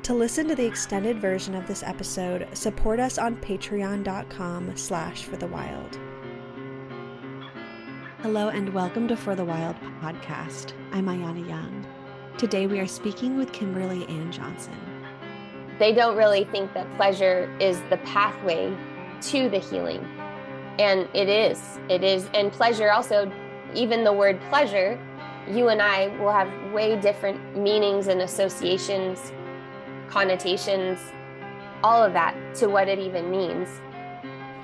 To listen to the extended version of this episode, support us on patreon.com/forthewild. Hello and welcome to For the Wild podcast. I'm Ayana Young. Today we are speaking with Kimberly Ann Johnson. They don't really think that pleasure is the pathway to the healing. And it is. And pleasure also, even the word pleasure, you and I will have way different meanings and associations, connotations, all of that to what it even means.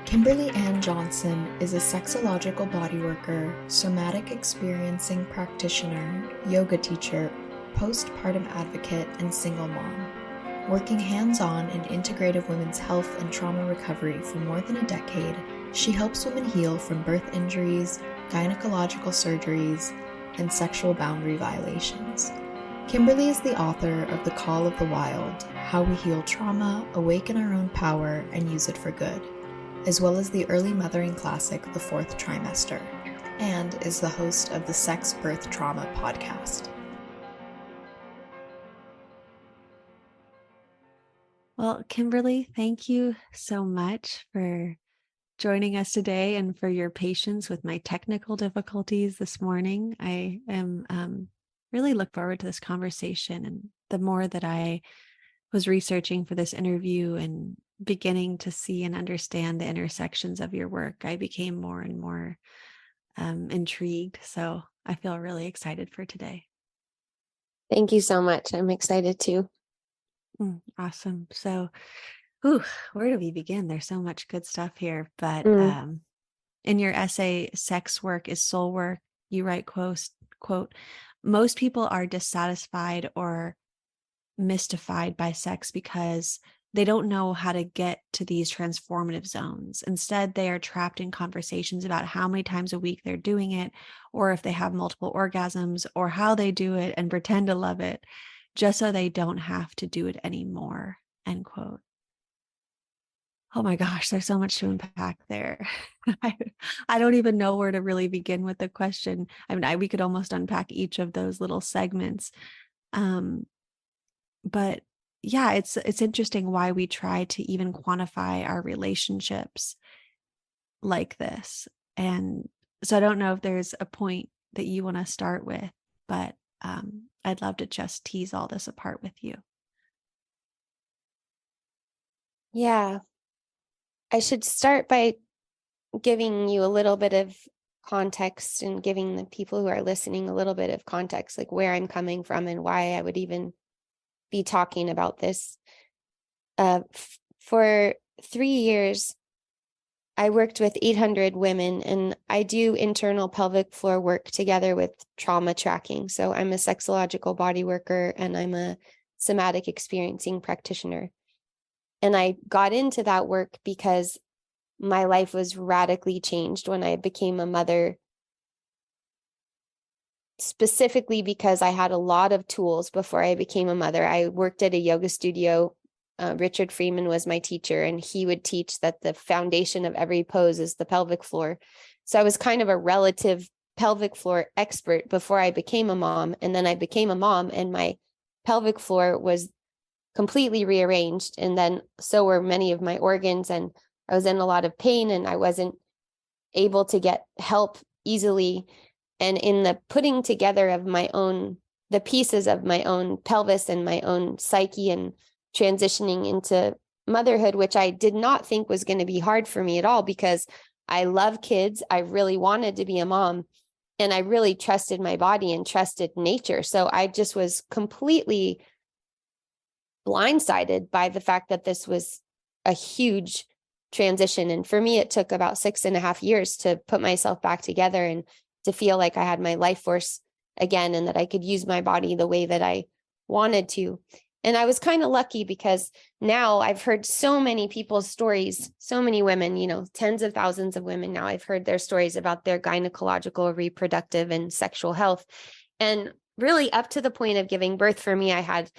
Kimberly Ann Johnson is a sexological bodyworker, somatic experiencing practitioner, yoga teacher, postpartum advocate, and single mom. Working hands-on in integrative women's health and trauma recovery for more than a decade, she helps women heal from birth injuries, gynecological surgeries, and sexual boundary violations. Kimberly is the author of The Call of the Wild, How We Heal Trauma, Awaken Our Own Power, and Use It for Good, as well as the early mothering classic, The Fourth Trimester, and is the host of the Sex Birth Trauma podcast. Well, Kimberly, thank you so much for joining us today and for your patience with my technical difficulties this morning. I am really look forward to this conversation. And the more that I was researching for this interview and beginning to see and understand the intersections of your work, I became more and more intrigued. So I feel really excited for today. Thank you so much. I'm excited too. Awesome. So, where do we begin? There's so much good stuff here. But in your essay, Sex Work is Soul Work, you write, quote, most people are dissatisfied or mystified by sex because they don't know how to get to these transformative zones. Instead, they are trapped in conversations about how many times a week they're doing it, or if they have multiple orgasms, or how they do it and pretend to love it, just so they don't have to do it anymore, end quote. Oh my gosh, there's so much to unpack there. I don't even know where to really begin with the question. I mean, we could almost unpack each of those little segments. But yeah, it's interesting why we try to even quantify our relationships like this. And so I don't know if there's a point that you want to start with, but I'd love to just tease all this apart with you. Yeah. I should start by giving you a little bit of context and giving the people who are listening a little bit of context, like where I'm coming from and why I would even be talking about this. For 3 years, I worked with 800 women, and I do internal pelvic floor work together with trauma tracking. So I'm a sexological body worker and I'm a somatic experiencing practitioner. And I got into that work because my life was radically changed when I became a mother, specifically because I had a lot of tools before I became a mother. I worked at a yoga studio. Richard Freeman was my teacher, and he would teach that the foundation of every pose is the pelvic floor. So I was kind of a relative pelvic floor expert before I became a mom. And then I became a mom and my pelvic floor was completely rearranged. And then so were many of my organs, and I was in a lot of pain and I wasn't able to get help easily. And in the putting together of the pieces of my own pelvis and my own psyche and transitioning into motherhood, which I did not think was going to be hard for me at all, because I love kids. I really wanted to be a mom and I really trusted my body and trusted nature. So I just was completely blindsided by the fact that this was a huge transition. And for me, it took about 6.5 years to put myself back together and to feel like I had my life force again and that I could use my body the way that I wanted to. And I was kind of lucky because now I've heard so many people's stories, so many women, tens of thousands of women now. I've heard their stories about their gynecological, reproductive, and sexual health. And really up to the point of giving birth for me, I had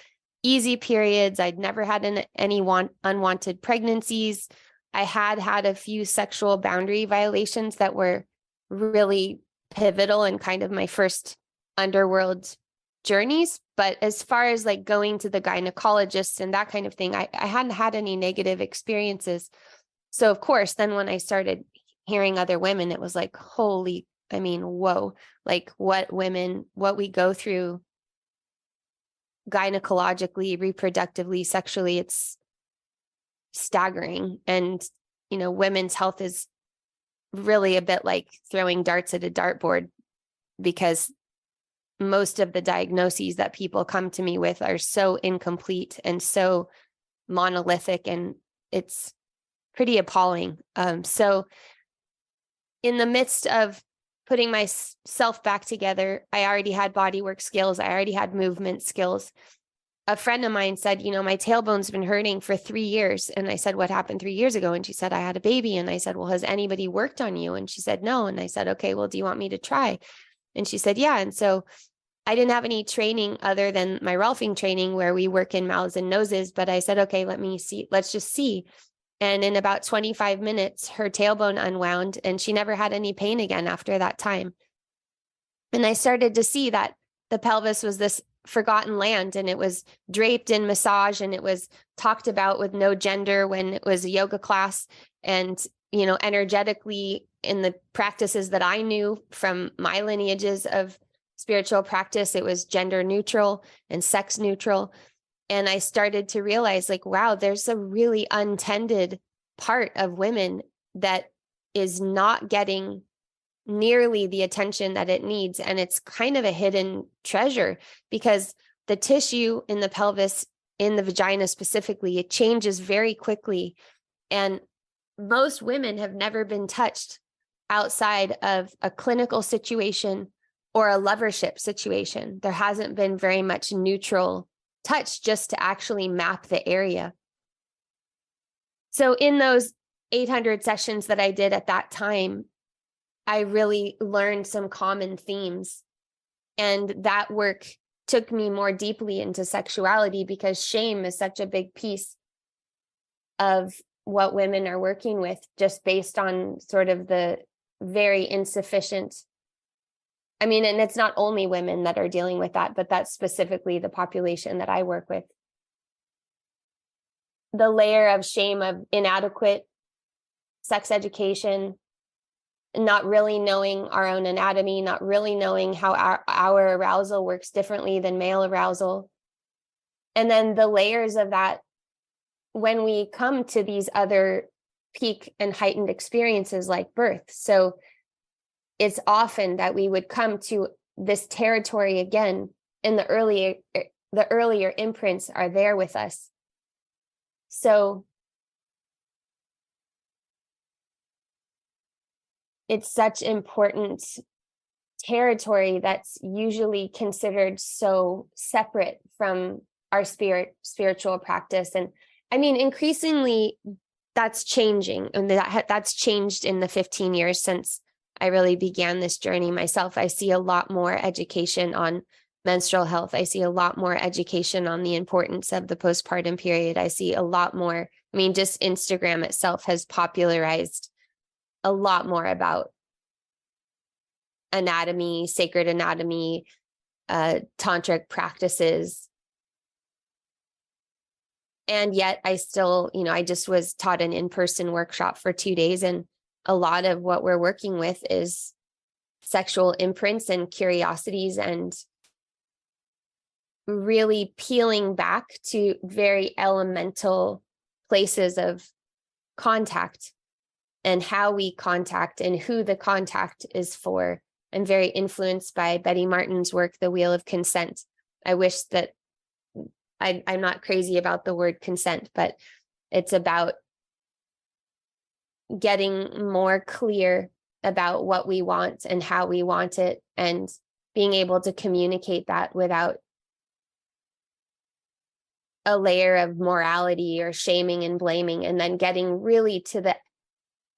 easy periods. I'd never had any unwanted pregnancies. I had a few sexual boundary violations that were really pivotal and kind of my first underworld journeys. But as far as like going to the gynecologist and that kind of thing, I hadn't had any negative experiences. So of course, then when I started hearing other women, it was like, whoa, like what we go through gynecologically, reproductively, sexually, it's staggering. And, women's health is really a bit like throwing darts at a dartboard, because most of the diagnoses that people come to me with are so incomplete and so monolithic, and it's pretty appalling. So in the midst of putting myself back together, I already had bodywork skills. I already had movement skills. A friend of mine said, my tailbone's been hurting for 3 years. And I said, what happened 3 years ago? And she said, I had a baby. And I said, well, has anybody worked on you? And she said, no. And I said, okay, well, do you want me to try? And she said, yeah. And so I didn't have any training other than my Rolfing training where we work in mouths and noses. But I said, okay, let's just see. And in about 25 minutes, her tailbone unwound and she never had any pain again after that time. And I started to see that the pelvis was this forgotten land, and it was draped in massage, and it was talked about with no gender when it was a yoga class. And, energetically in the practices that I knew from my lineages of spiritual practice, it was gender neutral and sex neutral. And I started to realize, like, wow, there's a really untended part of women that is not getting nearly the attention that it needs. And it's kind of a hidden treasure, because the tissue in the pelvis, in the vagina specifically, it changes very quickly. And most women have never been touched outside of a clinical situation or a lovership situation. There hasn't been very much neutral touch just to actually map the area. So in those 800 sessions that I did at that time, I really learned some common themes. And that work took me more deeply into sexuality, because shame is such a big piece of what women are working with, just based on sort of the very insufficient. And it's not only women that are dealing with that, but that's specifically the population that I work with. The layer of shame of inadequate sex education, not really knowing our own anatomy, not really knowing how our arousal works differently than male arousal. And then the layers of that when we come to these other peak and heightened experiences like birth. So it's often that we would come to this territory again, and the earlier imprints are there with us. So it's such important territory that's usually considered so separate from our spiritual practice. And increasingly that's changing, and that's changed in the 15 years since I really began this journey myself. I see a lot more education on menstrual health. I see a lot more education on the importance of the postpartum period. I see a lot more, just Instagram itself has popularized a lot more about anatomy, sacred anatomy, tantric practices. And yet I still, I just was taught an in-person workshop for 2 days, and a lot of what we're working with is sexual imprints and curiosities, and really peeling back to very elemental places of contact and how we contact and who the contact is for. I'm very influenced by Betty Martin's work, The Wheel of Consent. I wish that I'm not crazy about the word consent, but it's about getting more clear about what we want and how we want it, and being able to communicate that without a layer of morality or shaming and blaming, and then getting really to the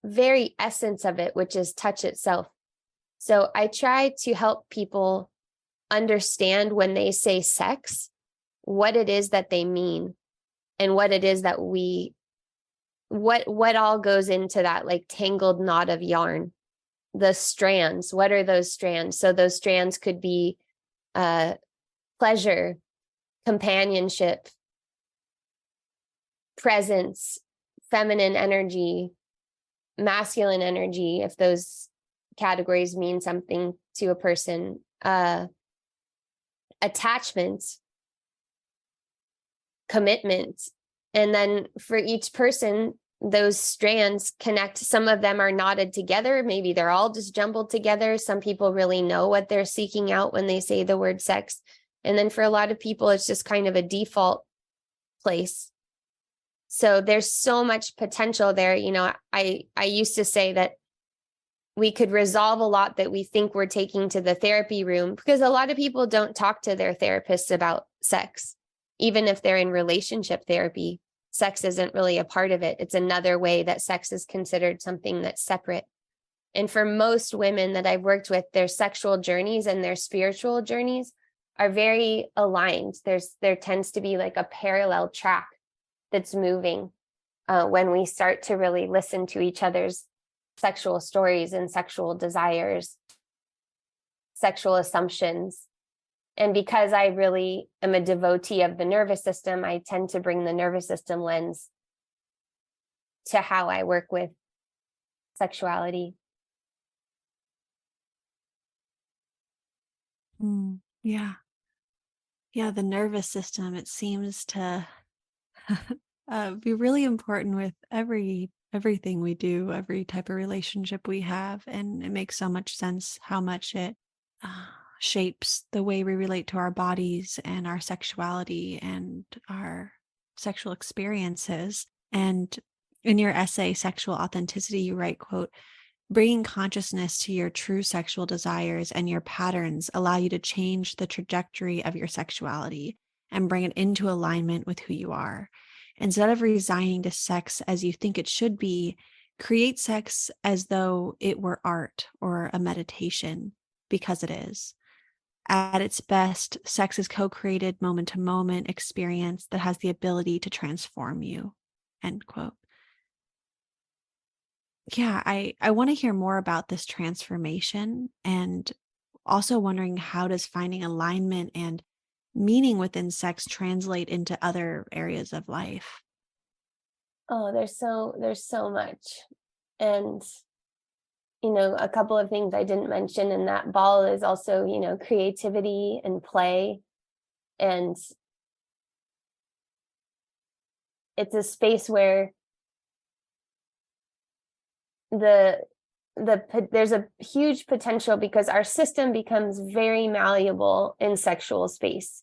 very essence of it, which is touch itself. So I try to help people understand when they say sex, what it is that they mean, and what it is that what all goes into that, like, tangled knot of yarn, the strands. What are those strands? So those strands could be pleasure, companionship, presence, feminine energy, masculine energy, if those categories mean something to a person, attachment, commitment. And then for each person, those strands connect. Some of them are knotted together. Maybe they're all just jumbled together. Some people really know what they're seeking out when they say the word sex. And then for a lot of people, it's just kind of a default place. So there's so much potential there. You know, I used to say that we could resolve a lot that we think we're taking to the therapy room, because a lot of people don't talk to their therapists about sex. Even if they're in relationship therapy, sex isn't really a part of it. It's another way that sex is considered something that's separate. And for most women that I've worked with, their sexual journeys and their spiritual journeys are very aligned. There tends to be like a parallel track that's moving when we start to really listen to each other's sexual stories and sexual desires, sexual assumptions. And because I really am a devotee of the nervous system, I tend to bring the nervous system lens to how I work with sexuality. Yeah. Yeah, the nervous system, it seems to be really important with everything we do, every type of relationship we have. And it makes so much sense how much it shapes the way we relate to our bodies and our sexuality and our sexual experiences. And in your essay, Sexual Authenticity, you write, quote, "Bringing consciousness to your true sexual desires and your patterns allow you to change the trajectory of your sexuality and bring it into alignment with who you are. Instead of resigning to sex as you think it should be, create sex as though it were art or a meditation, because it is. At its best, sex is co-created moment-to-moment experience that has the ability to transform you." End quote. Yeah, I want to hear more about this transformation, and also wondering, how does finding alignment and meaning within sex translate into other areas of life? Oh, there's so much. And, you know, a couple of things I didn't mention in that ball is also, you know, creativity and play. And it's a space where there's a huge potential, because our system becomes very malleable in sexual space.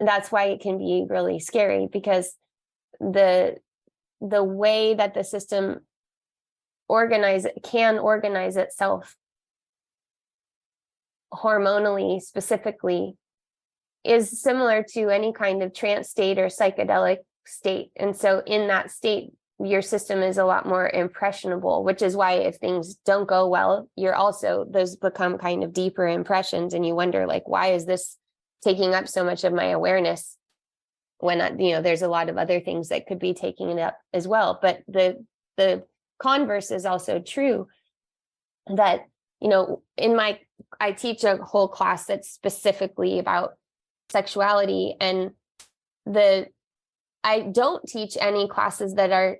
And that's why it can be really scary, because the way that the system can organize itself hormonally specifically is similar to any kind of trance state or psychedelic state. And so in that state, your system is a lot more impressionable, which is why if things don't go well, those become kind of deeper impressions. And you wonder, like, why is this taking up so much of my awareness when, there's a lot of other things that could be taking it up as well. But the converse is also true, that, I teach a whole class that's specifically about sexuality, and I don't teach any classes that are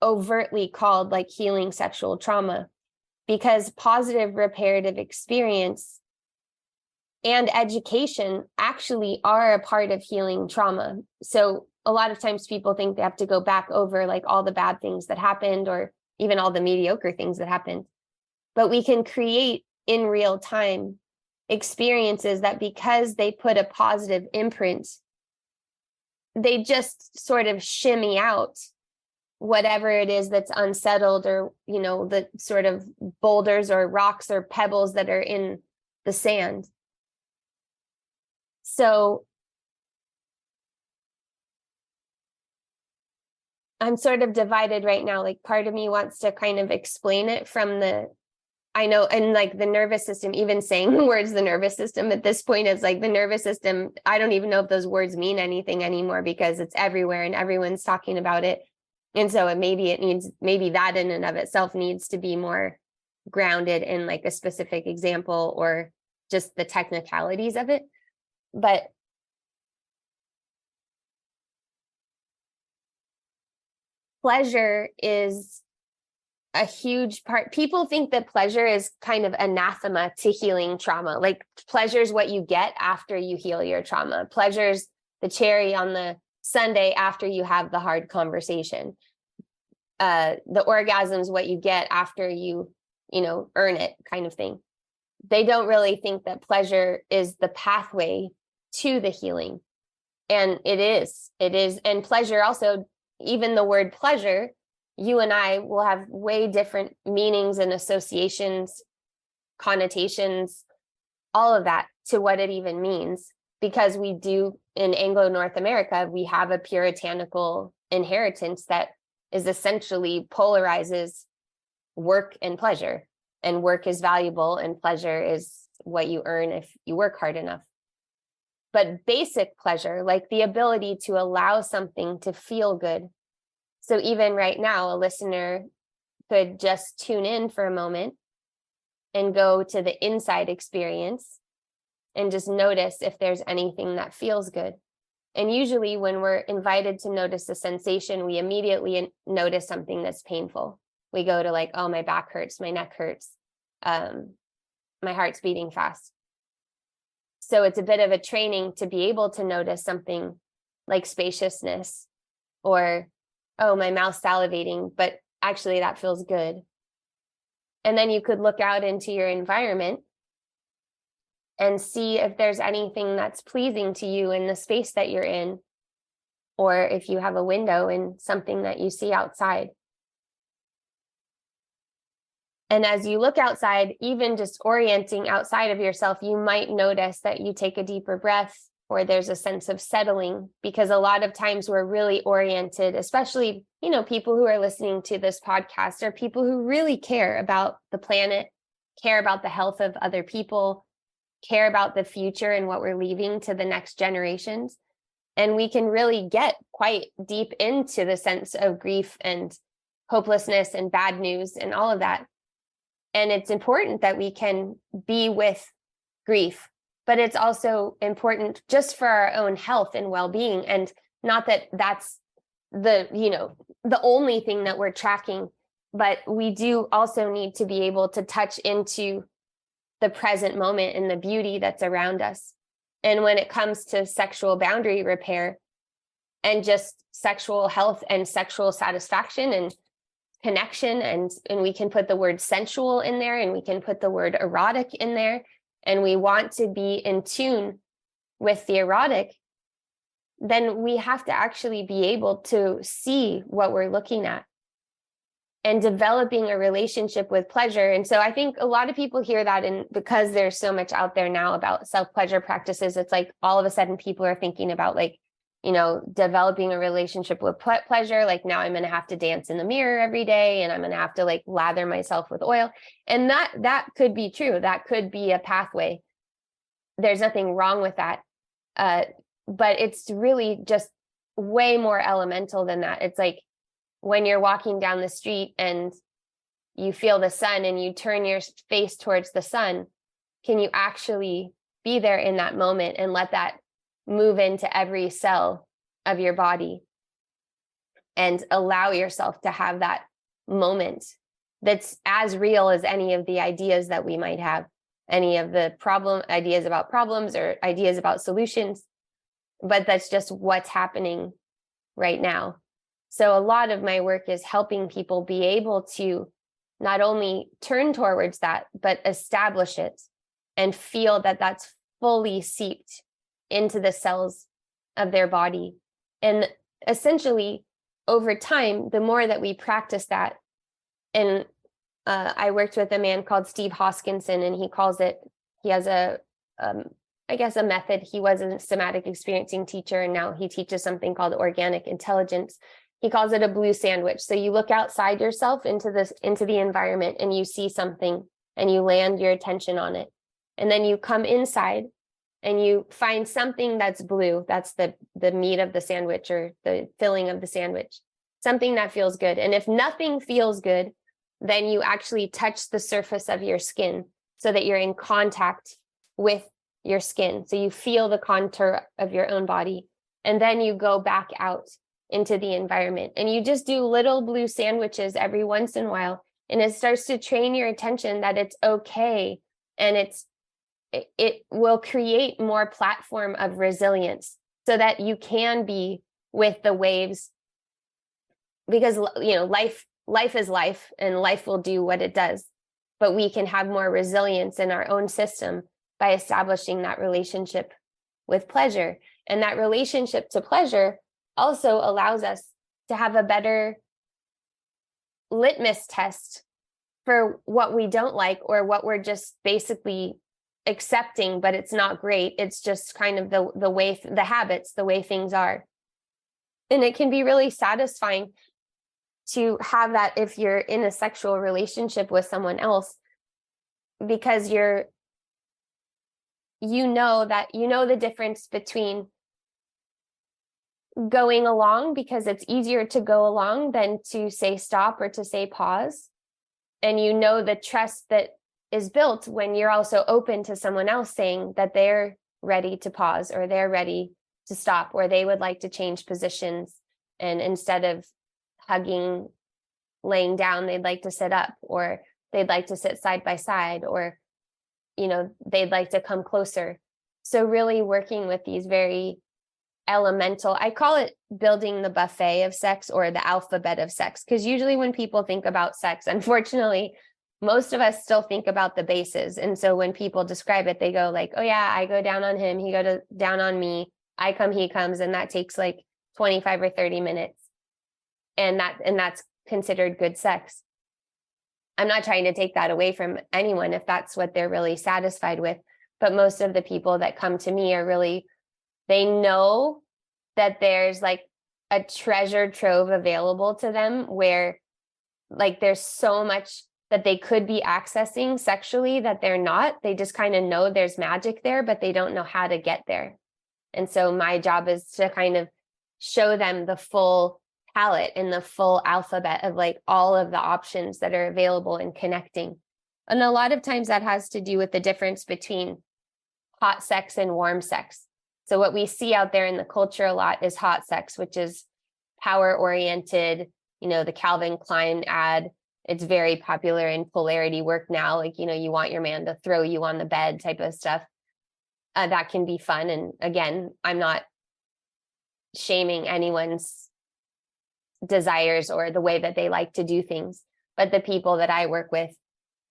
overtly called like healing sexual trauma, because positive reparative experience and education actually are a part of healing trauma. So a lot of times people think they have to go back over like all the bad things that happened, or even all the mediocre things that happened. But we can create in real time experiences that, because they put a positive imprint, they just sort of shimmy out whatever it is that's unsettled, or, the sort of boulders or rocks or pebbles that are in the sand. So I'm sort of divided right now. Like, part of me wants to kind of explain it from I know, and like the nervous system, even saying the words the nervous system at this point is like the nervous system. I don't even know if those words mean anything anymore, because it's everywhere and everyone's talking about it. And so maybe that in and of itself needs to be more grounded in like a specific example, or just the technicalities of it. But pleasure is a huge part. People think that pleasure is kind of anathema to healing trauma. Like pleasure is what you get after you heal your trauma. Pleasure's the cherry on the sundae after you have the hard conversation. The orgasm is what you get after you earn it, kind of thing. They don't really think that pleasure is the pathway to the healing. And it is. And pleasure also, even the word pleasure, you and I will have way different meanings and associations, connotations, all of that to what it even means. Because we do, in Anglo-North America, we have a puritanical inheritance that is essentially polarizes work and pleasure. And work is valuable and pleasure is what you earn if you work hard enough. But basic pleasure, like the ability to allow something to feel good. So even right now, a listener could just tune in for a moment and go to the inside experience and just notice if there's anything that feels good. And usually when we're invited to notice a sensation, we immediately notice something that's painful. We go to like, oh, my back hurts, my neck hurts, my heart's beating fast. So it's a bit of a training to be able to notice something like spaciousness or, oh, my mouth's salivating, but actually that feels good. And then you could look out into your environment and see if there's anything that's pleasing to you in the space that you're in, or if you have a window and something that you see outside. And as you look outside, even just orienting outside of yourself, you might notice that you take a deeper breath or there's a sense of settling, because a lot of times we're really oriented, especially, people who are listening to this podcast are people who really care about the planet, care about the health of other people, care about the future and what we're leaving to the next generations. And we can really get quite deep into the sense of grief and hopelessness and bad news and all of that. And it's important that we can be with grief, but it's also important just for our own health and well-being. And not that that's the only thing that we're tracking, but we do also need to be able to touch into the present moment and the beauty that's around us. And when it comes to sexual boundary repair and just sexual health and sexual satisfaction and connection, and we can put the word sensual in there and we can put the word erotic in there, and we want to be in tune with the erotic, then we have to actually be able to see what we're looking at and developing a relationship with pleasure. And so I think a lot of people hear that, and because there's so much out there now about self-pleasure practices, it's like all of a sudden people are thinking about developing a relationship with pleasure. Like now I'm going to have to dance in the mirror every day and I'm going to have to lather myself with oil. And that could be true. That could be a pathway. There's nothing wrong with that. But it's really just way more elemental than that. It's like when you're walking down the street and you feel the sun and you turn your face towards the sun, can you actually be there in that moment and let that move into every cell of your body and allow yourself to have that moment that's as real as any of the ideas that we might have, any of the ideas about problems or ideas about solutions, but that's just what's happening right now. So a lot of my work is helping people be able to not only turn towards that, but establish it and feel that that's fully seeped into the cells of their body. And essentially, over time, the more that we practice that, and I worked with a man called Steve Hoskinson, and he has a method. He was a somatic experiencing teacher, and now he teaches something called organic intelligence. He calls it a blue sandwich. So you look outside yourself into the environment and you see something and you land your attention on it. And then you come inside and you find something that's blue. That's the meat of the sandwich or the filling of the sandwich, something that feels good. And if nothing feels good, then you actually touch the surface of your skin so that you're in contact with your skin. So you feel the contour of your own body, and then you go back out into the environment and you just do little blue sandwiches every once in a while. And it starts to train your attention that it's okay. And it will create more platform of resilience so that you can be with the waves, because, you know, life is life and life will do what it does, but we can have more resilience in our own system by establishing that relationship with pleasure. And that relationship to pleasure also allows us to have a better litmus test for what we don't like, or what we're just basically accepting, but it's not great. It's just kind of the way, the habits, the way things are. And it can be really satisfying to have that if you're in a sexual relationship with someone else, because you know the difference between going along, because it's easier to go along than to say stop or to say pause. And you know the trust that is built when you're also open to someone else saying that they're ready to pause, or they're ready to stop, or they would like to change positions. And instead of hugging, laying down, they'd like to sit up, or they'd like to sit side by side, or, you know, they'd like to come closer. So really working with these very elemental, I call it building the buffet of sex, or the alphabet of sex, because usually when people think about sex, unfortunately, most of us still think about the bases. And so when people describe it, they go like, oh yeah, I go down on him, he down on me, I come, he comes, and that takes like 25 or 30 minutes. And that's considered good sex. I'm not trying to take that away from anyone if that's what they're really satisfied with. But most of the people that come to me are really, they know that there's like a treasure trove available to them, where like there's so much that they could be accessing sexually that they're not. They just kind of know there's magic there, but they don't know how to get there. And so my job is to kind of show them the full palette and the full alphabet of like all of the options that are available in connecting. And a lot of times that has to do with the difference between hot sex and warm sex. So what we see out there in the culture a lot is hot sex, which is power oriented. You know, the Calvin Klein ad, it's very popular in polarity work now. Like, you know, you want your man to throw you on the bed type of stuff. That can be fun. And again, I'm not shaming anyone's desires or the way that they like to do things. But the people that I work with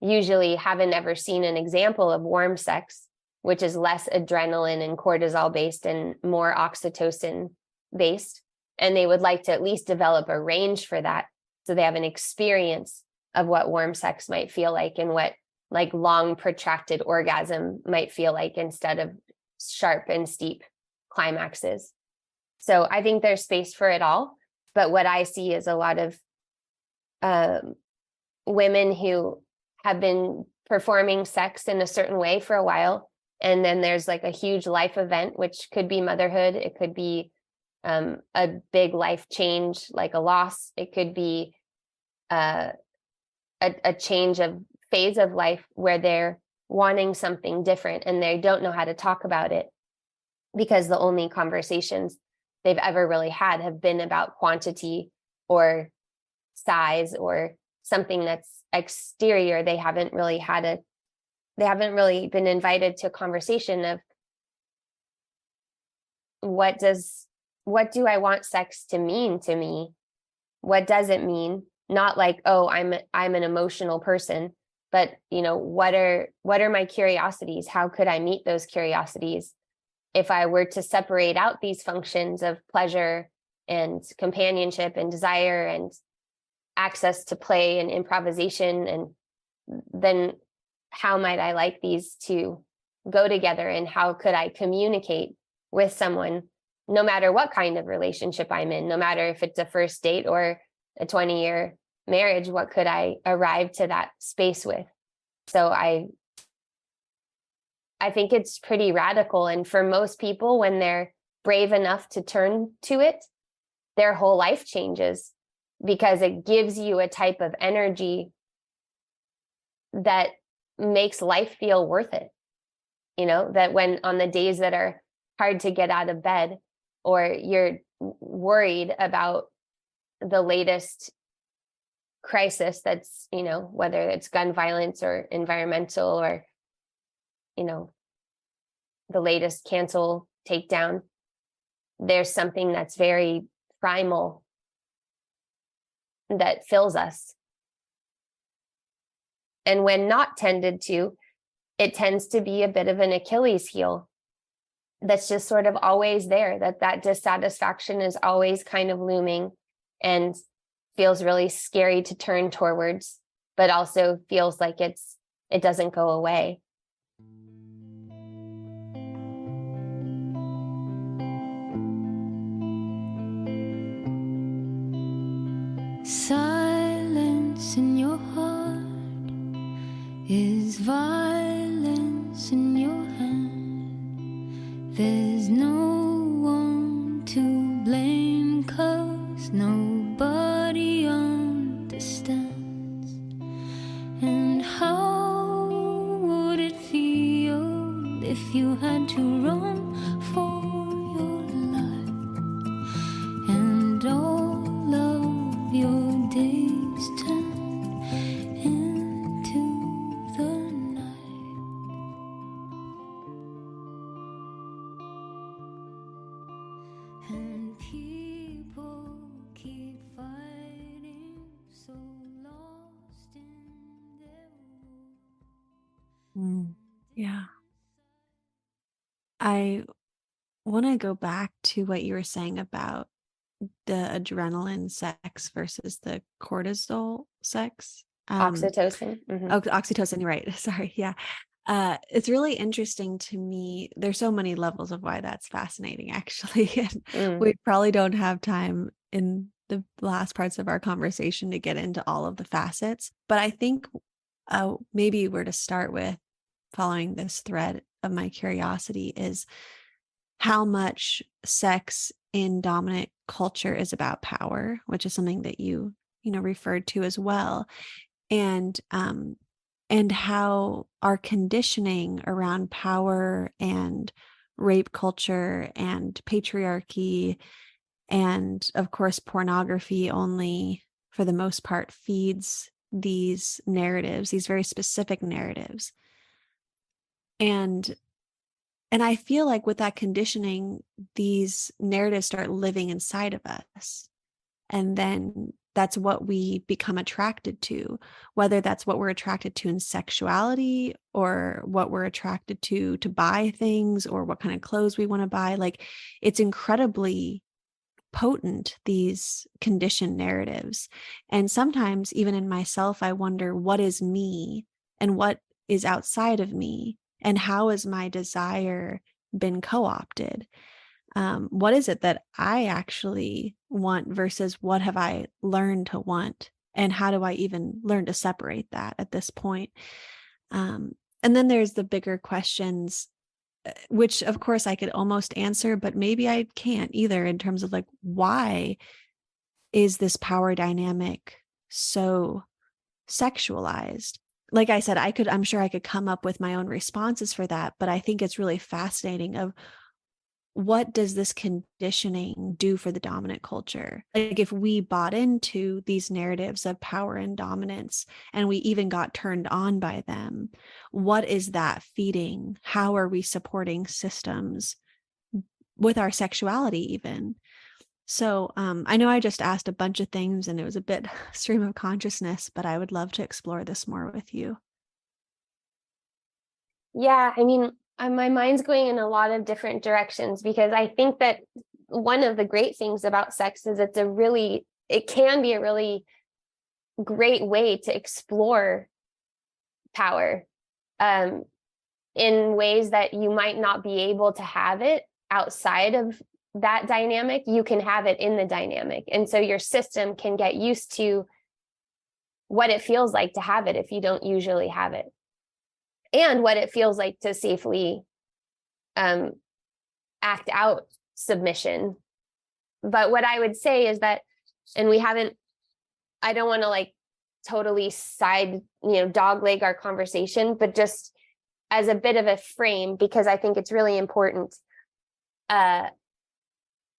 usually haven't ever seen an example of warm sex, which is less adrenaline and cortisol based and more oxytocin based. And they would like to at least develop a range for that, so they have an experience of what warm sex might feel like, and what like long protracted orgasm might feel like, instead of sharp and steep climaxes. So I think there's space for it all. But what I see is a lot of women who have been performing sex in a certain way for a while, and then there's like a huge life event, which could be motherhood, it could be a big life change like a loss, it could be a change of phase of life where they're wanting something different and they don't know how to talk about it, because the only conversations they've ever really had have been about quantity or size or something that's exterior. They haven't really been invited to a conversation of what do I want sex to mean to me? What does it mean? Not like, oh, I'm an emotional person, but you know, what are my curiosities? How could I meet those curiosities? If I were to separate out these functions of pleasure and companionship and desire and access to play and improvisation, and then how might I like these to go together, and how could I communicate with someone, no matter what kind of relationship I'm in, no matter if it's a first date or a 20-year marriage, what could I arrive to that space with? So I think it's pretty radical. And for most people, when they're brave enough to turn to it, their whole life changes, because it gives you a type of energy that makes life feel worth it. that when on the days that are hard to get out of bed, or you're worried about the latest crisis that's, whether it's gun violence or environmental, or, the latest cancel takedown, there's something that's very primal that fills us. And when not tended to, it tends to be a bit of an Achilles heel that's just sort of always there, that dissatisfaction is always kind of looming and feels really scary to turn towards, but also feels like it doesn't go away. Silence in your heart is violence in your hand. There's no one to blame, 'cause nobody understands. And how would it feel if you had to run for your life and all of your days turned into the night? And people keep fighting, so lost in their world. Yeah. I want to go back to what you were saying about the adrenaline sex versus the cortisol sex. Oxytocin. Oh, oxytocin, you're right. Sorry. Yeah. It's really interesting to me. There's so many levels of why that's fascinating, actually. And we probably don't have time in the last parts of our conversation to get into all of the facets. But I think maybe where to start with, following this thread of my curiosity, is how much sex in dominant culture is about power, which is something that you referred to as well. And how our conditioning around power and rape culture and patriarchy, and of course pornography, only for the most part feeds these narratives, these very specific narratives. And I feel like with that conditioning, these narratives start living inside of us. And then that's what we become attracted to, whether that's what we're attracted to in sexuality, or what we're attracted to buy things, or what kind of clothes we want to buy. Like, it's incredibly potent, these conditioned narratives. And sometimes even in myself, I wonder, what is me and what is outside of me, and how has my desire been co-opted? What is it that I actually want versus what have I learned to want? And how do I even learn to separate that at this point? And then there's the bigger questions, which of course I could almost answer, but maybe I can't either, in terms of like, why is this power dynamic so sexualized? Like I said, I'm sure I could come up with my own responses for that, but I think it's really fascinating of what does this conditioning do for the dominant culture? Like, if we bought into these narratives of power and dominance, and we even got turned on by them, what is that feeding? How are we supporting systems with our sexuality even? So I know I just asked a bunch of things and it was a bit stream of consciousness, but I would love to explore this more with you. Yeah, I mean, my mind's going in a lot of different directions, because I think that one of the great things about sex is it can be a really great way to explore power in ways that you might not be able to have it outside of that dynamic. You can have it in the dynamic. And so your system can get used to what it feels like to have it if you don't usually have it, and what it feels like to safely act out submission. But what I would say is that, and I don't want to like totally dogleg our conversation, but just as a bit of a frame, because I think it's really important.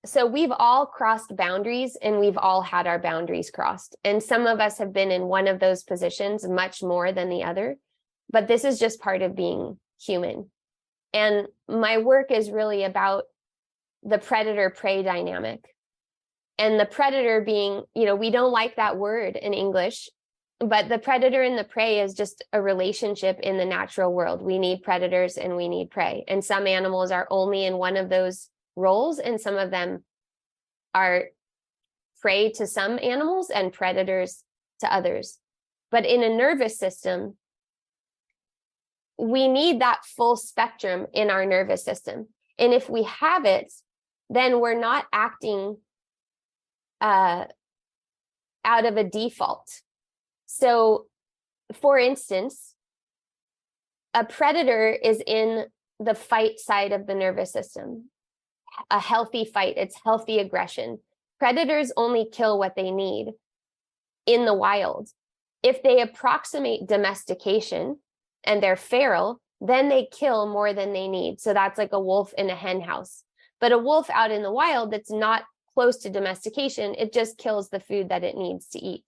So we've all crossed boundaries, and we've all had our boundaries crossed. And some of us have been in one of those positions much more than the other, but this is just part of being human. And my work is really about the predator-prey dynamic. And the predator being, we don't like that word in English, but the predator and the prey is just a relationship in the natural world. We need predators and we need prey. And some animals are only in one of those roles, and some of them are prey to some animals and predators to others. But in a nervous system, we need that full spectrum in our nervous system. And if we have it, then we're not acting out of a default. So, for instance, a predator is in the fight side of the nervous system. A healthy fight, it's healthy aggression. Predators only kill what they need in the wild. If they approximate domestication and they're feral, then they kill more than they need. So that's like a wolf in a hen house. But a wolf out in the wild that's not close to domestication, it just kills the food that it needs to eat.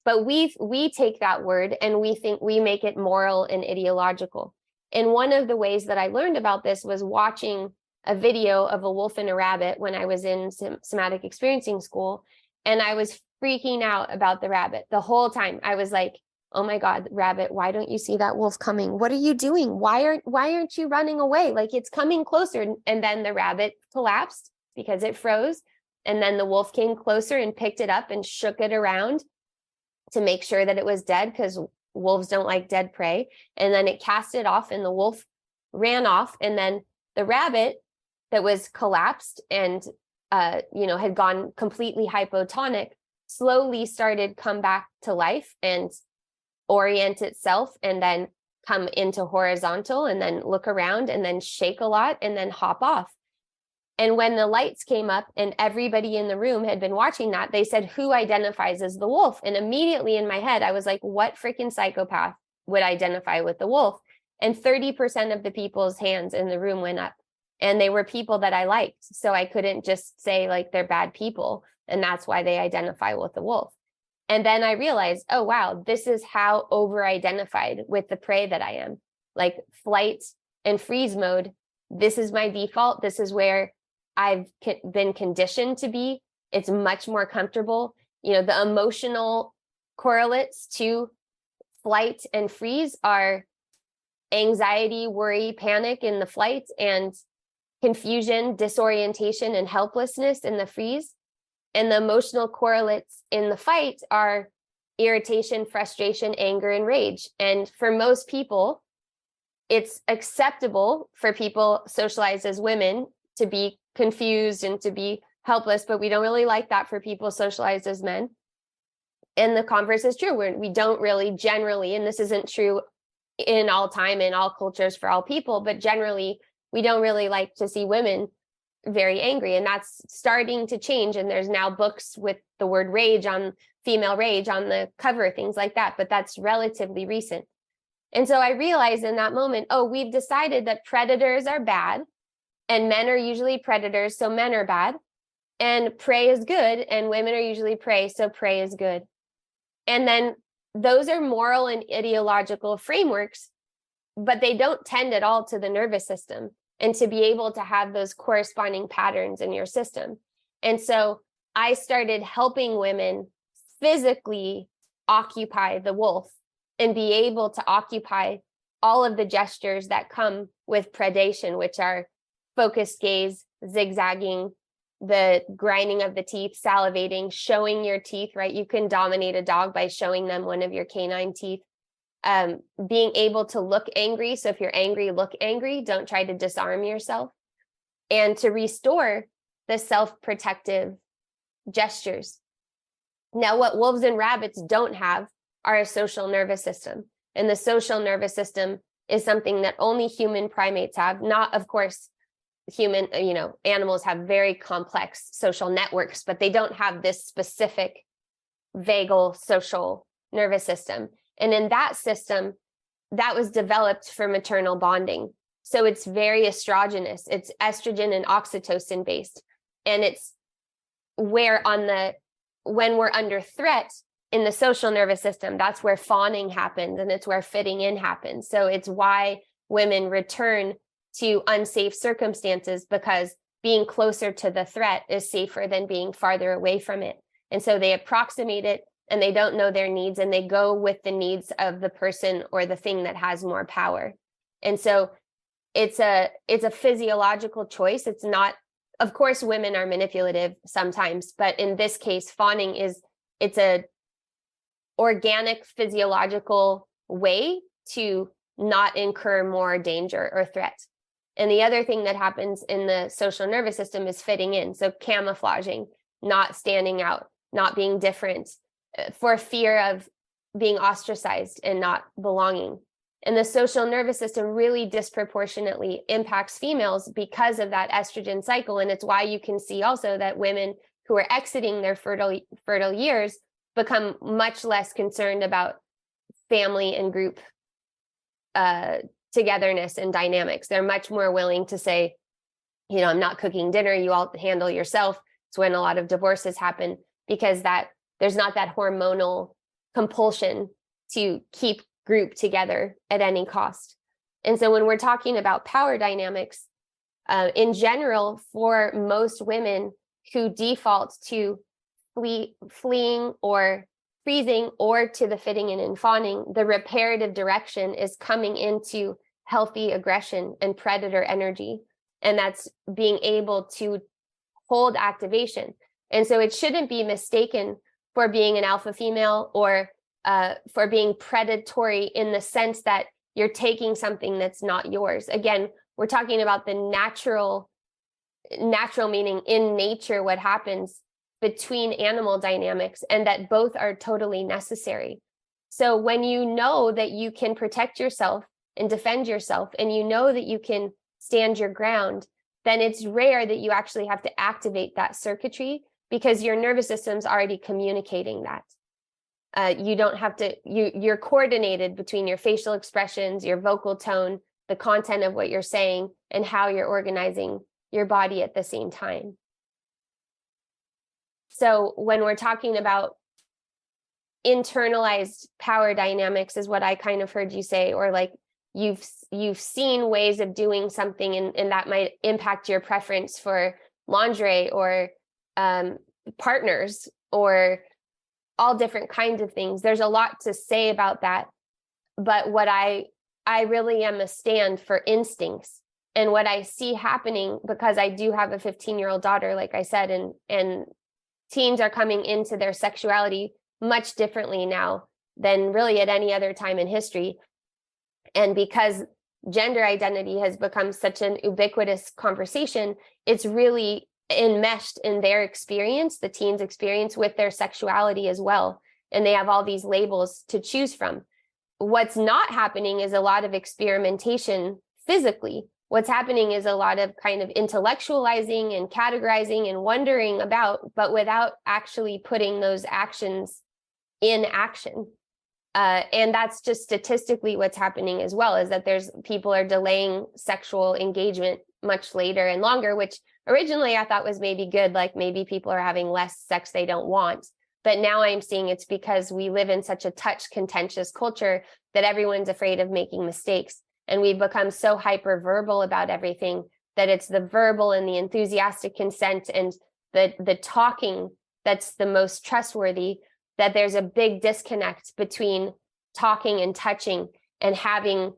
But we take that word and we think we make it moral and ideological. And one of the ways that I learned about this was watching a video of a wolf and a rabbit when I was in somatic experiencing school. And I was freaking out about the rabbit the whole time. I was like, oh my God, rabbit, why don't you see that wolf coming? What are you doing? Why aren't you running away? Like, it's coming closer. And then the rabbit collapsed because it froze. And then the wolf came closer and picked it up and shook it around to make sure that it was dead, because wolves don't like dead prey. And then it cast it off and the wolf ran off. And then the rabbit that was collapsed and had gone completely hypotonic slowly started come back to life and orient itself, and then come into horizontal, and then look around, and then shake a lot, and then hop off. And when the lights came up and everybody in the room had been watching that, they said, who identifies as the wolf? And immediately in my head, I was like, what freaking psychopath would identify with the wolf? And 30% of the people's hands in the room went up. And they were people that I liked. So I couldn't just say like they're bad people, and that's why they identify with the wolf. And then I realized, oh, wow, this is how over-identified with the prey that I am. Like flight and freeze mode, this is my default. This is where I've been conditioned to be. It's much more comfortable. The emotional correlates to flight and freeze are anxiety, worry, panic in the flight, and confusion, disorientation, and helplessness in the freeze. And the emotional correlates in the fight are irritation, frustration, anger, and rage. And for most people, it's acceptable for people socialized as women to be confused and to be helpless, but we don't really like that for people socialized as men. And the converse is true. We don't really generally, and this isn't true in all time, in all cultures, for all people, but generally, we don't really like to see women very angry. And that's starting to change. And there's now books with the word rage on female rage on the cover, things like that. But that's relatively recent. And so I realized in that moment, oh, we've decided that predators are bad and men are usually predators. So men are bad, and prey is good. And women are usually prey. So prey is good. And then those are moral and ideological frameworks, but they don't tend at all to the nervous system and to be able to have those corresponding patterns in your system. And so I started helping women physically occupy the wolf and be able to occupy all of the gestures that come with predation, which are focused gaze, zigzagging, the grinding of the teeth, salivating, showing your teeth, right? You can dominate a dog by showing them one of your canine teeth. Being able to look angry. So if you're angry, look angry. Don't try to disarm yourself. And to restore the self-protective gestures. Now, what wolves and rabbits don't have are a social nervous system. And the social nervous system is something that only human primates have. Not, of course, animals have very complex social networks, but they don't have this specific vagal social nervous system. And in that system, that was developed for maternal bonding. So it's very estrogenous. It's estrogen and oxytocin based. And it's where when we're under threat in the social nervous system, that's where fawning happens, and it's where fitting in happens. So it's why women return to unsafe circumstances, because being closer to the threat is safer than being farther away from it. And so they approximate it, and they don't know their needs, and they go with the needs of the person or the thing that has more power. And so it's a physiological choice. It's not, of course, women are manipulative sometimes, but in this case, fawning it's a organic physiological way to not incur more danger or threat. And the other thing that happens in the social nervous system is fitting in. So camouflaging, not standing out, not being different, for fear of being ostracized and not belonging. And the social nervous system really disproportionately impacts females because of that estrogen cycle. And it's why you can see also that women who are exiting their fertile years become much less concerned about family and group togetherness and dynamics. They're much more willing to say, I'm not cooking dinner, you all handle yourself. It's when a lot of divorces happen, because there's not that hormonal compulsion to keep group together at any cost. And so when we're talking about power dynamics, in general, for most women who default to fleeing or freezing or to the fitting in and fawning, the reparative direction is coming into healthy aggression and predator energy. And that's being able to hold activation. And so it shouldn't be mistaken for being an alpha female or for being predatory in the sense that you're taking something that's not yours. Again, we're talking about the natural meaning in nature, what happens between animal dynamics, and that both are totally necessary. So when you know that you can protect yourself and defend yourself, and you know that you can stand your ground, then it's rare that you actually have to activate that circuitry, because your nervous system's already communicating that. You don't have to, you're coordinated between your facial expressions, your vocal tone, the content of what you're saying, and how you're organizing your body at the same time. So when we're talking about internalized power dynamics, is what I kind of heard you say, or like you've seen ways of doing something, and that might impact your preference for lingerie or partners or all different kinds of things. There's a lot to say about that. But what I really am a stand for instincts, and what I see happening, because I do have a 15-year-old daughter, like I said, and teens are coming into their sexuality much differently now than really at any other time in history. And because gender identity has become such an ubiquitous conversation, it's really enmeshed in their experience, the teens' experience, with their sexuality as well. And they have all these labels to choose from. What's not happening is a lot of experimentation physically. What's happening is a lot of kind of intellectualizing and categorizing and wondering about, but without actually putting those actions in action. And that's just statistically what's happening as well, is that people are delaying sexual engagement much later and longer, which originally I thought was maybe good, like maybe people are having less sex they don't want. But now I'm seeing it's because we live in such a touch contentious culture that everyone's afraid of making mistakes. And we've become so hyper-verbal about everything that it's the verbal and the enthusiastic consent and the talking that's the most trustworthy, that there's a big disconnect between talking and touching and having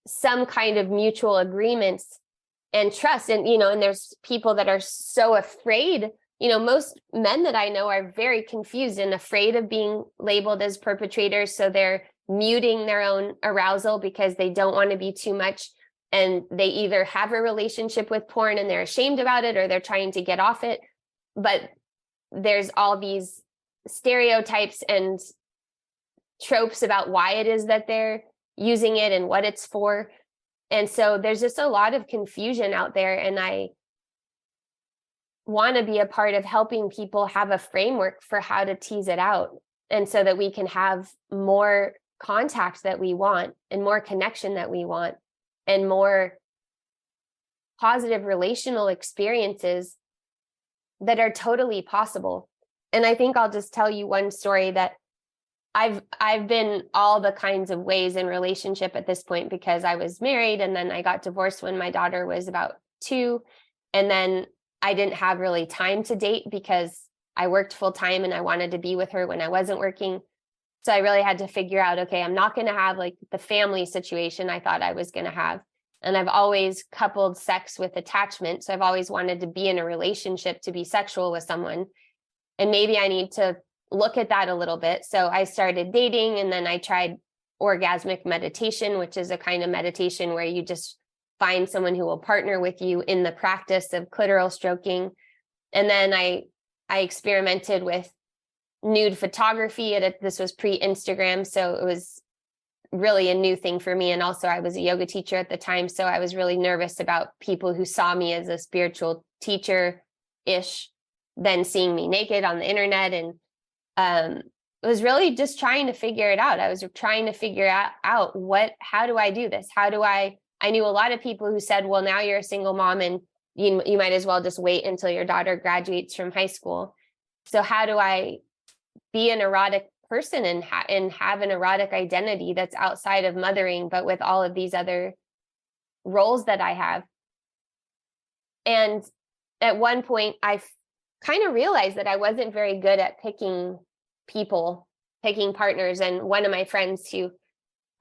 some kind of mutual agreements and trust. And, and there's people that are so afraid. Most men that I know are very confused and afraid of being labeled as perpetrators. So they're muting their own arousal because they don't want to be too much. And they either have a relationship with porn and they're ashamed about it, or they're trying to get off it. But there's all these stereotypes and tropes about why it is that they're using it and what it's for. And so there's just a lot of confusion out there. And I want to be a part of helping people have a framework for how to tease it out. And so that we can have more contact that we want and more connection that we want and more positive relational experiences that are totally possible. And I think I'll just tell you one story that I've been all the kinds of ways in relationship at this point, because I was married and then I got divorced when my daughter was about 2. And then I didn't have really time to date because I worked full time and I wanted to be with her when I wasn't working. So I really had to figure out, okay, I'm not going to have like the family situation I thought I was going to have. And I've always coupled sex with attachment. So I've always wanted to be in a relationship to be sexual with someone. And maybe I need to look at that a little bit. So I started dating, and then I tried orgasmic meditation, which is a kind of meditation where you just find someone who will partner with you in the practice of clitoral stroking. And then I experimented with nude photography. This was pre-Instagram, so it was really a new thing for me. And also I was a yoga teacher at the time, so I was really nervous about people who saw me as a spiritual teacher-ish, then seeing me naked on the internet. And it was really just trying to figure it out. I was trying to figure out how do I do this? I knew a lot of people who said, well, now you're a single mom and you might as well just wait until your daughter graduates from high school. So how do I be an erotic person and have an erotic identity that's outside of mothering, but with all of these other roles that I have? And at one point, I kind of realized that I wasn't very good at picking partners. And one of my friends who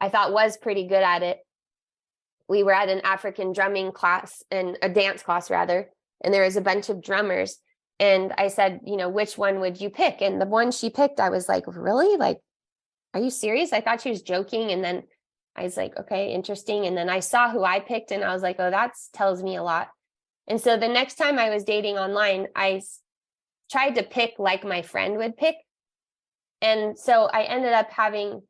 I thought was pretty good at it, we were at an African drumming class, and a dance class rather, and there was a bunch of drummers. And I said, which one would you pick? And the one she picked, I was like, really? Like, are you serious? I thought she was joking. And then I was like, okay, interesting. And then I saw who I picked and I was like, oh, that tells me a lot. And so the next time I was dating online, I tried to pick like my friend would pick. And so I ended up having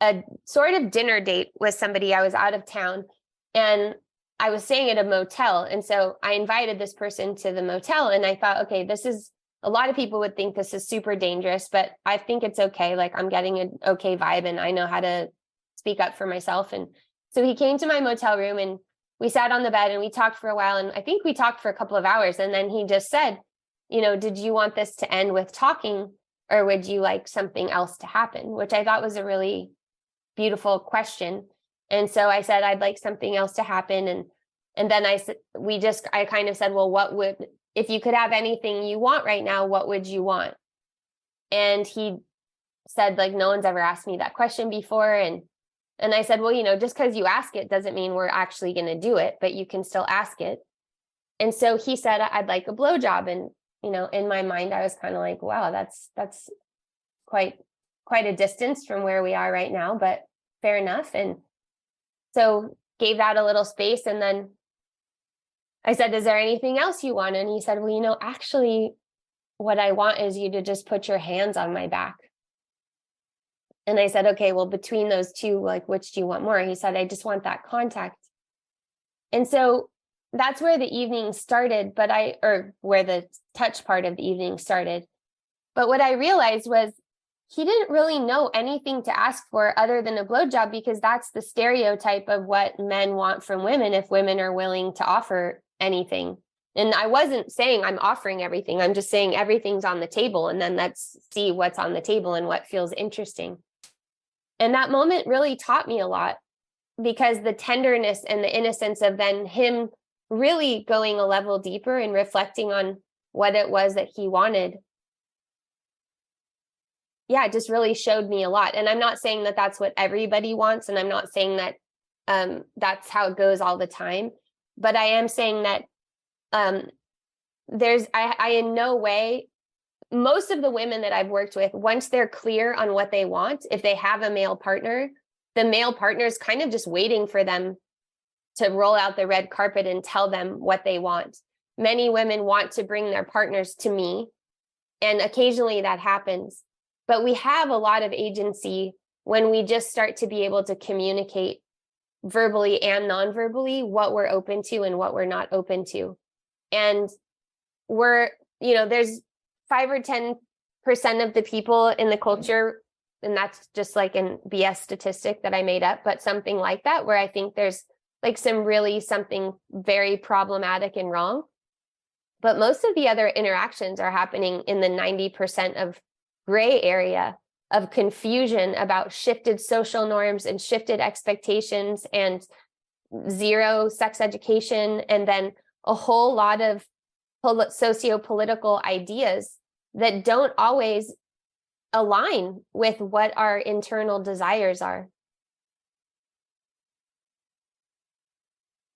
a sort of dinner date with somebody. I was out of town and I was staying at a motel. And so I invited this person to the motel, and I thought, okay, a lot of people would think this is super dangerous, but I think it's okay. Like, I'm getting an okay vibe and I know how to speak up for myself. And so he came to my motel room and we sat on the bed and we talked for a while. And I think we talked for a couple of hours. And then he just said, did you want this to end with talking, or would you like something else to happen? Which I thought was a really beautiful question. And so I said, I'd like something else to happen. And then I kind of said, well, if you could have anything you want right now, what would you want? And he said, like, no one's ever asked me that question before. And I said, well, just because you ask it doesn't mean we're actually going to do it, but you can still ask it. And so he said, I'd like a blowjob. And, in my mind, I was kind of like, wow, that's quite a distance from where we are right now, but fair enough. And so gave that a little space. And then I said, is there anything else you want? And he said, well, actually what I want is you to just put your hands on my back. And I said, okay, well, between those two, like, which do you want more? He said, I just want that contact. And so that's where the evening started, or where the touch part of the evening started. But what I realized was he didn't really know anything to ask for other than a blowjob, because that's the stereotype of what men want from women if women are willing to offer anything. And I wasn't saying I'm offering everything. I'm just saying everything's on the table, and then let's see what's on the table and what feels interesting. And that moment really taught me a lot, because the tenderness and the innocence of then him really going a level deeper and reflecting on what it was that he wanted, it just really showed me a lot. And I'm not saying that that's what everybody wants, and I'm not saying that that's how it goes all the time, but I am saying that I in no way, most of the women that I've worked with, once they're clear on what they want, if they have a male partner, the male partner is kind of just waiting for them to roll out the red carpet and tell them what they want. Many women want to bring their partners to me, and occasionally that happens. But we have a lot of agency when we just start to be able to communicate verbally and non-verbally what we're open to and what we're not open to. And there's 5 or 10% of the people in the culture and that's just like an BS statistic that I made up, but something like that, where I think there's like something very problematic and wrong. But most of the other interactions are happening in the 90% of gray area of confusion about shifted social norms and shifted expectations and zero sex education, and then a whole lot of socio-political ideas that don't always align with what our internal desires are.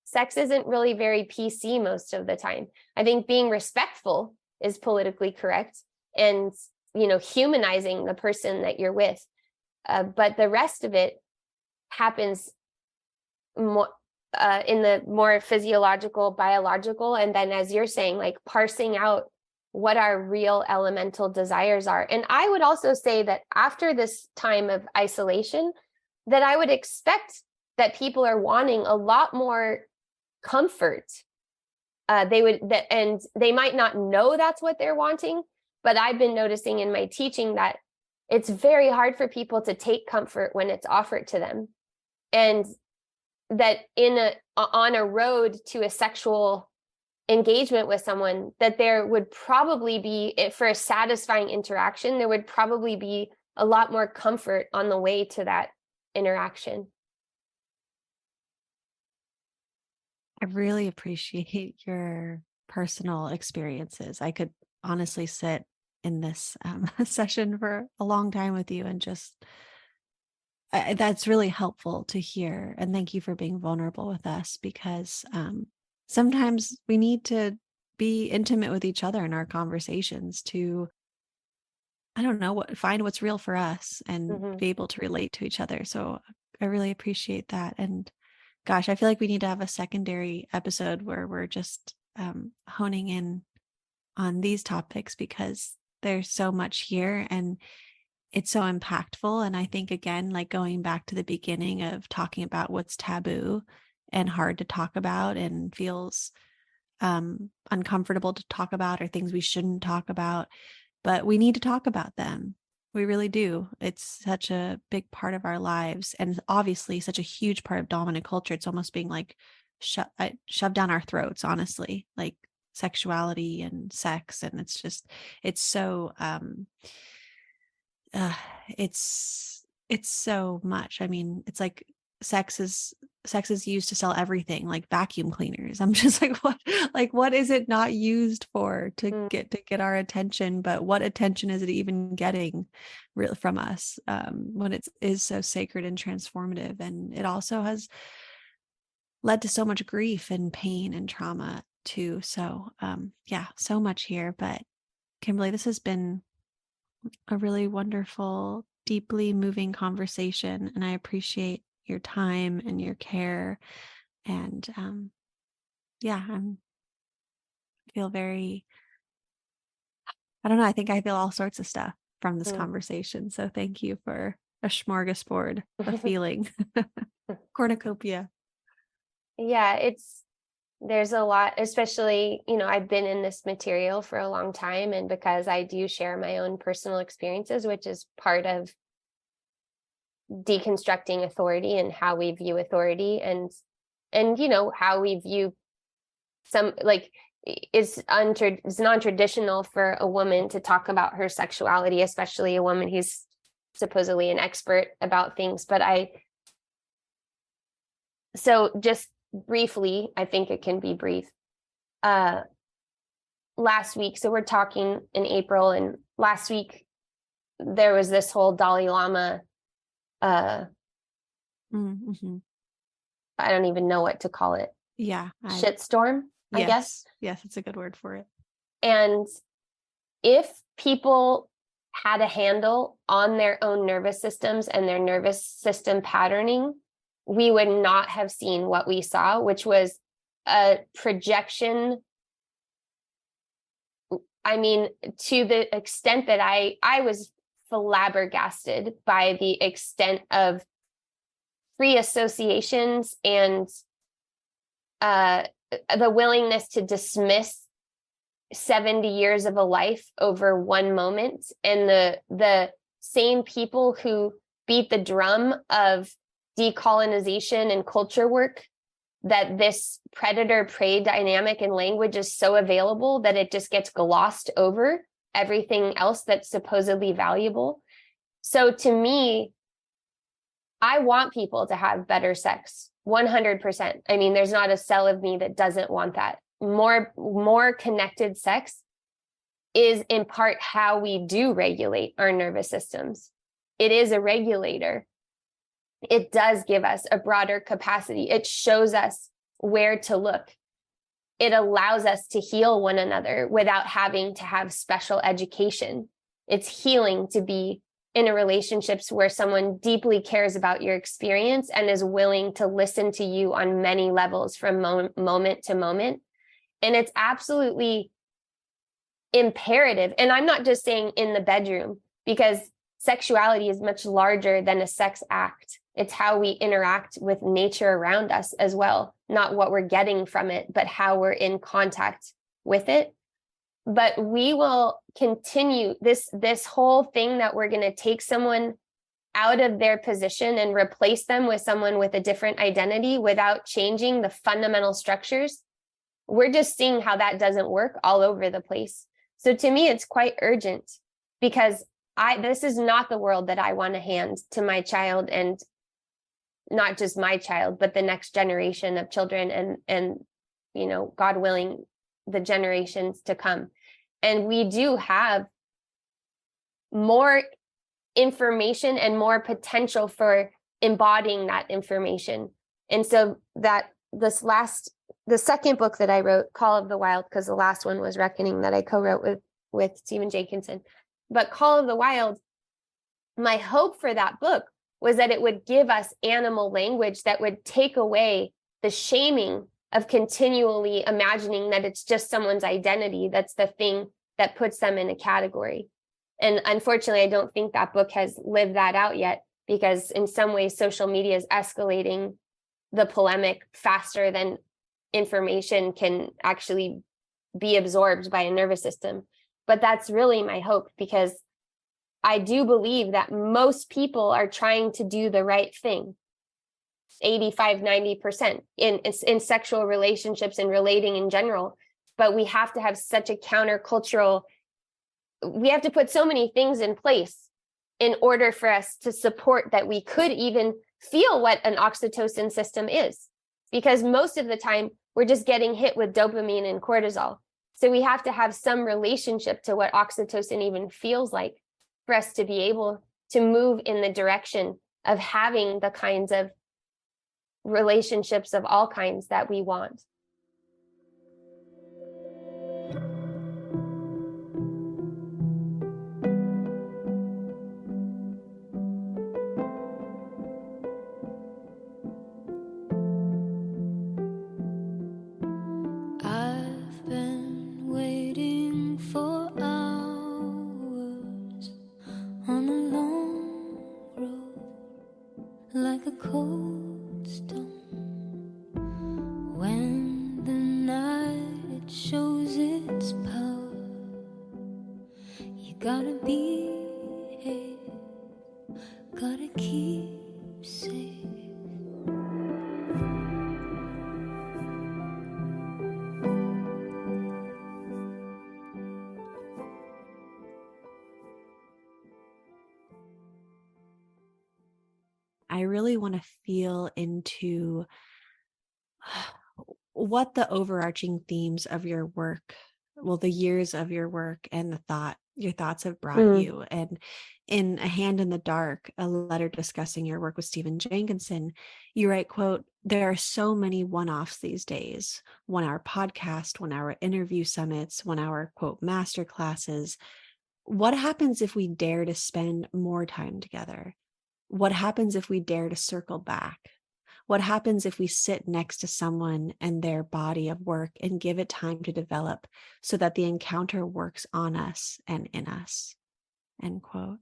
Sex isn't really very PC most of the time. I think being respectful is politically correct, and, you know, humanizing the person that you're with. But the rest of it happens more in the more physiological, biological, and then, as you're saying, like parsing out what our real elemental desires are. And I would also say that after this time of isolation, that I would expect that people are wanting a lot more comfort. And they might not know that's what they're wanting, but I've been noticing in my teaching that it's very hard for people to take comfort when it's offered to them. And that on a road to a sexual engagement with someone, that there would probably be, for a satisfying interaction, there would probably be a lot more comfort on the way to that interaction. I really appreciate your personal experiences. I could honestly sit in this session for a long time with you, and just that's really helpful to hear. And thank you for being vulnerable with us, because sometimes we need to be intimate with each other in our conversations to, I don't know, find what's real for us and be able to relate to each other. So I really appreciate that. And gosh, I feel like we need to have a secondary episode where we're just honing in on these topics, because there's so much here and it's so impactful. And I think, again, like going back to the beginning of talking about what's taboo and hard to talk about and feels uncomfortable to talk about, or things we shouldn't talk about, but we need to talk about them. We really do. It's such a big part of our lives, and obviously such a huge part of dominant culture. It's almost being like shoved down our throats, honestly, like sexuality and sex. And it's so it's so much. I mean, it's like sex is used to sell everything, like vacuum cleaners. I'm just like what is it not used for to get our attention? But what attention is it even getting from us when it is so sacred and transformative? And it also has led to so much grief and pain and trauma too. So yeah, so much here. But Kimberly, this has been a really wonderful, deeply moving conversation, and I appreciate your time and your care. And yeah, I feel very, I don't know, I think I feel all sorts of stuff from this conversation. So thank you for a smorgasbord of feeling. Cornucopia. Yeah, there's a lot, especially, you know, I've been in this material for a long time, and because I do share my own personal experiences, which is part of deconstructing authority and how we view authority, and you know, how we view it's non-traditional for a woman to talk about her sexuality, especially a woman who's supposedly an expert about things. But so just briefly, I think it can be brief. Last week, so we're talking in April, and last week there was this whole Dalai Lama I don't even know what to call it. Yeah. Shitstorm, I guess. Yes, it's a good word for it. And if people had a handle on their own nervous systems and their nervous system patterning, we would not have seen what we saw, which was a projection. I mean, to the extent that I was flabbergasted by the extent of free associations and the willingness to dismiss 70 years of a life over one moment, and the same people who beat the drum of decolonization and culture work, that this predator-prey dynamic in language is so available that it just gets glossed over everything else that's supposedly valuable. So to me, I want people to have better sex, 100%. I mean, there's not a cell of me that doesn't want that. More connected sex is in part how we do regulate our nervous systems. It is a regulator. It does give us a broader capacity. It shows us where to look. It allows us to heal one another without having to have special education. It's healing to be in a relationships where someone deeply cares about your experience and is willing to listen to you on many levels from moment to moment. And it's absolutely imperative. And I'm not just saying in the bedroom, because sexuality is much larger than a sex act. It's how we interact with nature around us as well. Not what we're getting from it, but how we're in contact with it. But we will continue this whole thing that we're going to take someone out of their position and replace them with someone with a different identity without changing the fundamental structures. We're just seeing how that doesn't work all over the place. So to me, it's quite urgent, because this is not the world that I want to hand to my child, and not just my child, but the next generation of children and you know, God willing, the generations to come. And we do have more information and more potential for embodying that information. And so that the second book that I wrote, Call of the Wild, because the last one was Reckoning, that I co-wrote with Stephen Jenkinson. But Call of the Wild, my hope for that book was that it would give us animal language that would take away the shaming of continually imagining that it's just someone's identity that's the thing that puts them in a category. And unfortunately, I don't think that book has lived that out yet, because in some ways, social media is escalating the polemic faster than information can actually be absorbed by a nervous system. But that's really my hope, because I do believe that most people are trying to do the right thing. 85-90% in sexual relationships and relating in general. But we have to have such a countercultural, we have to put so many things in place in order for us to support that we could even feel what an oxytocin system is. Because most of the time, we're just getting hit with dopamine and cortisol. So we have to have some relationship to what oxytocin even feels like for us to be able to move in the direction of having the kinds of relationships of all kinds that we want. I've been waiting for hours on a long road, like a cold stone. When the night shows its power, you gotta behave, gotta keep safe. I really want to feel into what the overarching themes of your work, well, the years of your work and your thoughts have brought you. And in A Hand in the Dark, a letter discussing your work with Stephen Jenkinson, you write, quote, "There are so many one-offs these days, 1-hour podcast, 1-hour interview summits, 1-hour, quote, master classes. What happens if we dare to spend more time together? What happens if we dare to circle back? What happens if we sit next to someone and their body of work and give it time to develop so that the encounter works on us and in us?" End quote.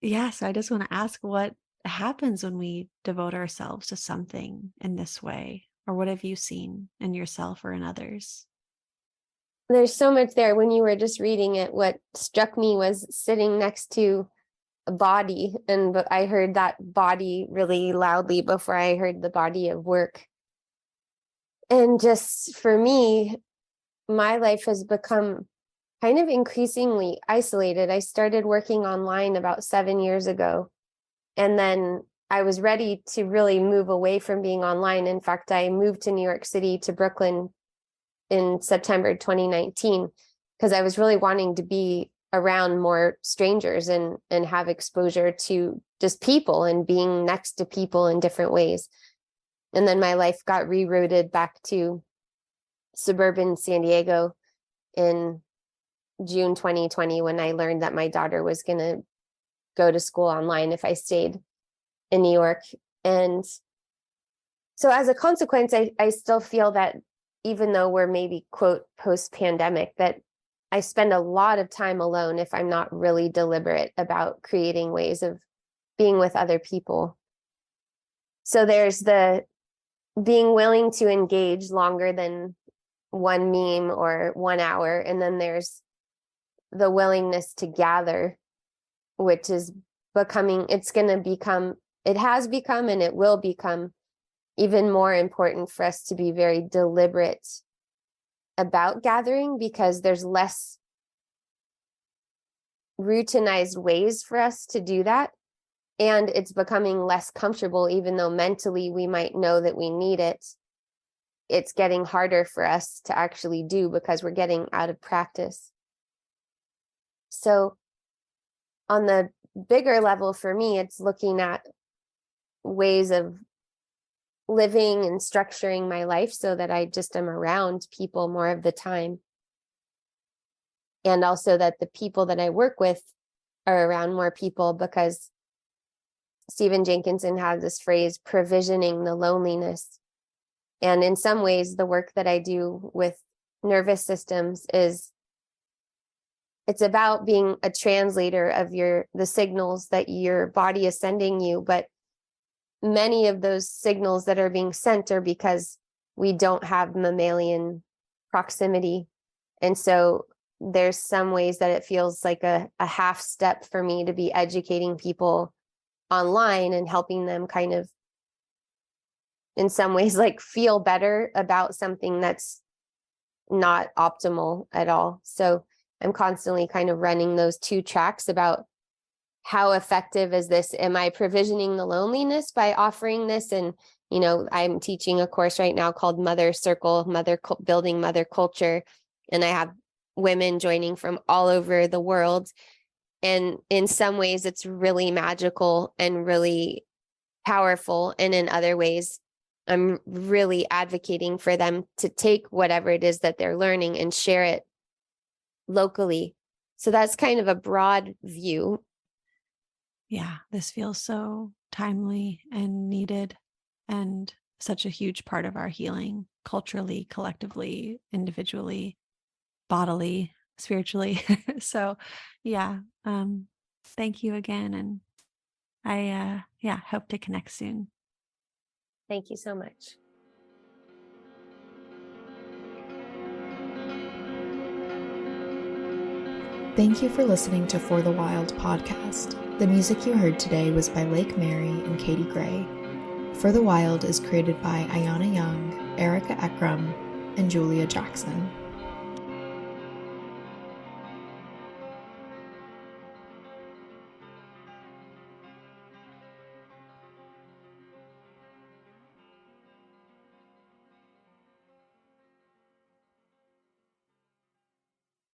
Yeah, so I just want to ask, what happens when we devote ourselves to something in this way? Or what have you seen in yourself or in others? there's so much there. When you were just reading it, what struck me was sitting next to a body, and I heard that body really loudly before I heard the body of work. And just for me, my life has become kind of increasingly isolated. I started working online about 7 years ago, and then I was ready to really move away from being online. In fact, I moved to New York City, to Brooklyn, in September 2019, because I was really wanting to be around more strangers and have exposure to just people and being next to people in different ways. And then my life got rerouted back to suburban San Diego in June 2020, when I learned that my daughter was going to go to school online if I stayed in New York. And so as a consequence, I still feel that even though we're maybe, quote, post-pandemic, that I spend a lot of time alone if I'm not really deliberate about creating ways of being with other people. So there's the being willing to engage longer than one meme or 1 hour. And then there's the willingness to gather, which is becoming, it has become, and it will become even more important for us to be very deliberate about gathering, because there's less routinized ways for us to do that. And it's becoming less comfortable, even though mentally we might know that we need it. It's getting harder for us to actually do because we're getting out of practice. So on the bigger level for me, it's looking at ways of living and structuring my life so that I just am around people more of the time. And also that the people that I work with are around more people, because Stephen Jenkinson has this phrase, provisioning the loneliness. And in some ways, the work that I do with nervous systems it's about being a translator of the signals that your body is sending you. But many of those signals that are being sent are because we don't have mammalian proximity. And so there's some ways that it feels like a half step for me to be educating people online and helping them kind of, in some ways, like feel better about something that's not optimal at all. So I'm constantly kind of running those two tracks about how effective is this? Am I provisioning the loneliness by offering this? And, I'm teaching a course right now called Mother Circle, Building Mother Culture. And I have women joining from all over the world. And in some ways, it's really magical and really powerful. And in other ways, I'm really advocating for them to take whatever it is that they're learning and share it locally. So that's kind of a broad view. Yeah, this feels so timely and needed, and such a huge part of our healing, culturally, collectively, individually, bodily, spiritually. So yeah, thank you again. And I hope to connect soon. Thank you so much. Thank you for listening to For the Wild podcast. The music you heard today was by Lake Mary and Katie Gray. For the Wild is created by Ayana Young, Erica Ekram, and Julia Jackson.